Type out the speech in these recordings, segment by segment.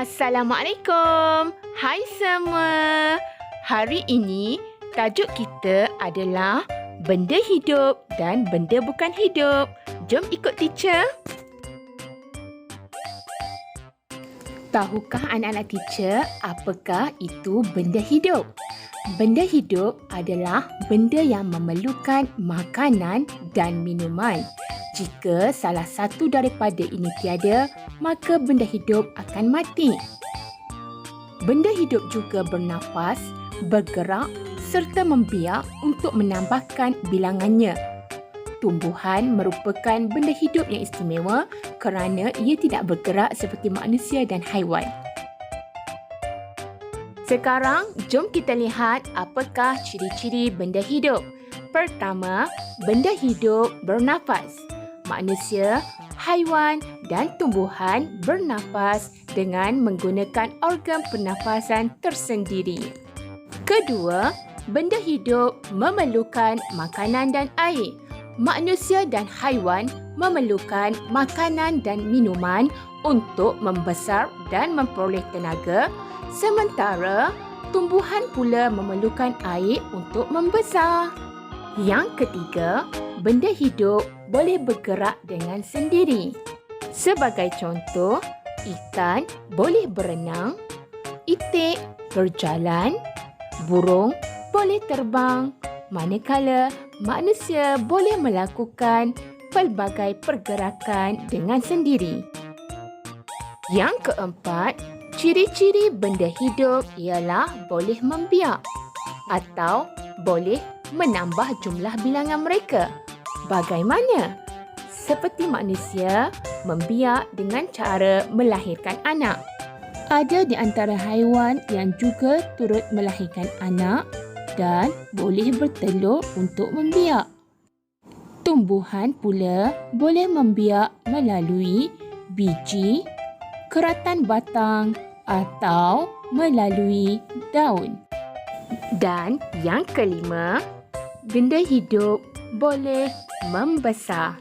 Assalamualaikum. Hai semua. Hari ini tajuk kita adalah benda hidup dan benda bukan hidup. Jom ikut teacher. Tahukah anak-anak teacher apakah itu benda hidup? Benda hidup adalah benda yang memerlukan makanan dan minuman. Jika salah satu daripada ini tiada, maka benda hidup akan mati. Benda hidup juga bernafas, bergerak serta membiak untuk menambahkan bilangannya. Tumbuhan merupakan benda hidup yang istimewa kerana ia tidak bergerak seperti manusia dan haiwan. Sekarang, jom kita lihat apakah ciri-ciri benda hidup. Pertama, benda hidup bernafas. Manusia, haiwan dan tumbuhan bernafas dengan menggunakan organ pernafasan tersendiri. Kedua, benda hidup memerlukan makanan dan air. Manusia dan haiwan memerlukan makanan dan minuman untuk membesar dan memperoleh tenaga, sementara tumbuhan pula memerlukan air untuk membesar. Yang ketiga, benda hidup boleh bergerak dengan sendiri. Sebagai contoh, ikan boleh berenang, itik berjalan, burung boleh terbang, manakala manusia boleh melakukan pelbagai pergerakan dengan sendiri. Yang keempat, ciri-ciri benda hidup ialah boleh membiak atau boleh menambah jumlah bilangan mereka. Bagaimana? Seperti manusia membiak dengan cara melahirkan anak. Ada di antara haiwan yang juga turut melahirkan anak dan boleh bertelur untuk membiak. Tumbuhan pula boleh membiak melalui biji, keratan batang atau melalui daun. Dan yang kelima, benda hidup boleh membesar.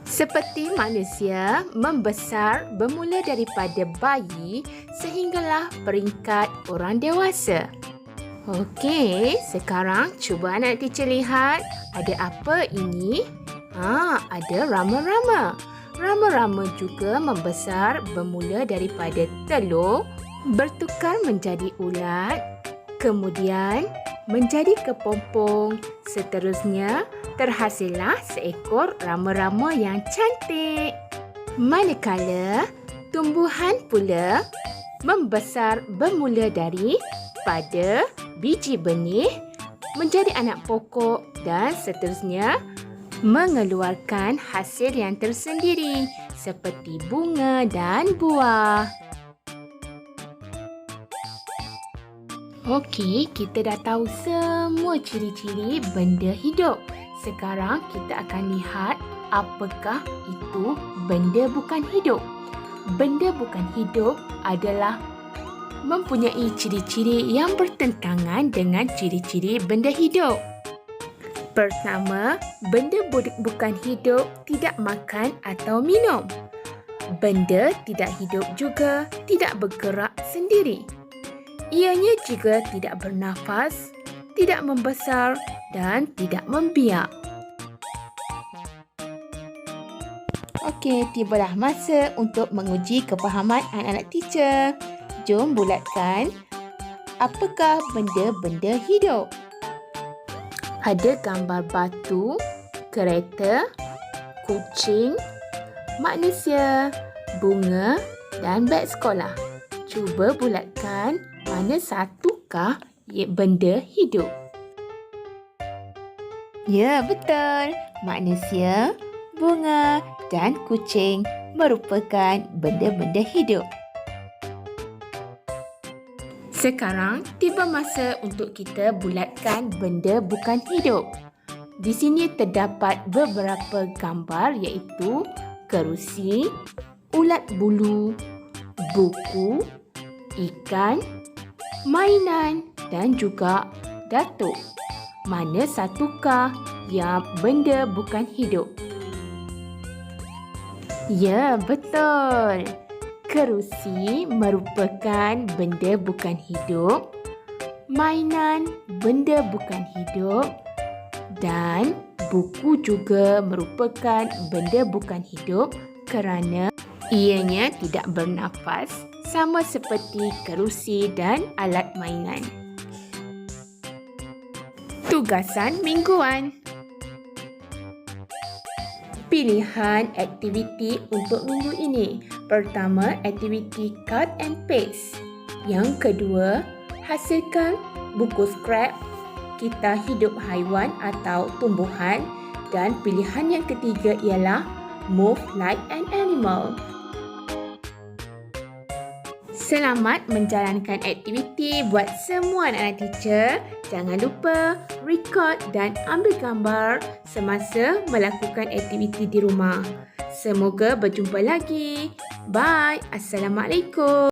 Seperti manusia membesar bermula daripada bayi sehinggalah peringkat orang dewasa. Okey, sekarang cuba anak teacher lihat ada apa ini? Ada rama-rama. Rama-rama juga membesar bermula daripada telur, bertukar menjadi ulat, kemudian menjadi kepompong. Seterusnya, terhasillah seekor rama-rama yang cantik. Manakala tumbuhan pula membesar bermula daripada biji benih, menjadi anak pokok dan seterusnya mengeluarkan hasil yang tersendiri seperti bunga dan buah. Okey, kita dah tahu semua ciri-ciri benda hidup. Sekarang kita akan lihat apakah itu benda bukan hidup. Benda bukan hidup adalah mempunyai ciri-ciri yang bertentangan dengan ciri-ciri benda hidup. Pertama, benda bukan hidup tidak makan atau minum. Benda tidak hidup juga tidak bergerak sendiri. Ianya juga tidak bernafas, tidak membesar dan tidak membiak. Okey, tibalah masa untuk menguji kefahaman anak-anak teacher. Jom bulatkan apakah benda-benda hidup. Ada gambar batu, kereta, kucing, manusia, bunga dan beg sekolah. Cuba bulatkan mana satukah benda hidup. Ya, betul. Manusia, bunga dan kucing merupakan benda-benda hidup. Sekarang, tiba masa untuk kita bulatkan benda bukan hidup. Di sini terdapat beberapa gambar iaitu kerusi, ulat bulu, buku, ikan, mainan dan juga datuk. Mana satukah yang benda bukan hidup? Ya, betul. Kerusi merupakan benda bukan hidup. Mainan benda bukan hidup. Dan buku juga merupakan benda bukan hidup kerana ianya tidak bernafas sama seperti kerusi dan alat mainan. Tugasan mingguan. Pilihan aktiviti untuk minggu ini. Pertama, aktiviti cut and paste. Yang kedua, hasilkan buku scrap Kisah Hidup Haiwan atau tumbuhan. Dan pilihan yang ketiga ialah move like an animal. Selamat menjalankan aktiviti buat semua anak-anak teacher. Jangan lupa record dan ambil gambar semasa melakukan aktiviti di rumah. Semoga berjumpa lagi. Bye. Assalamualaikum.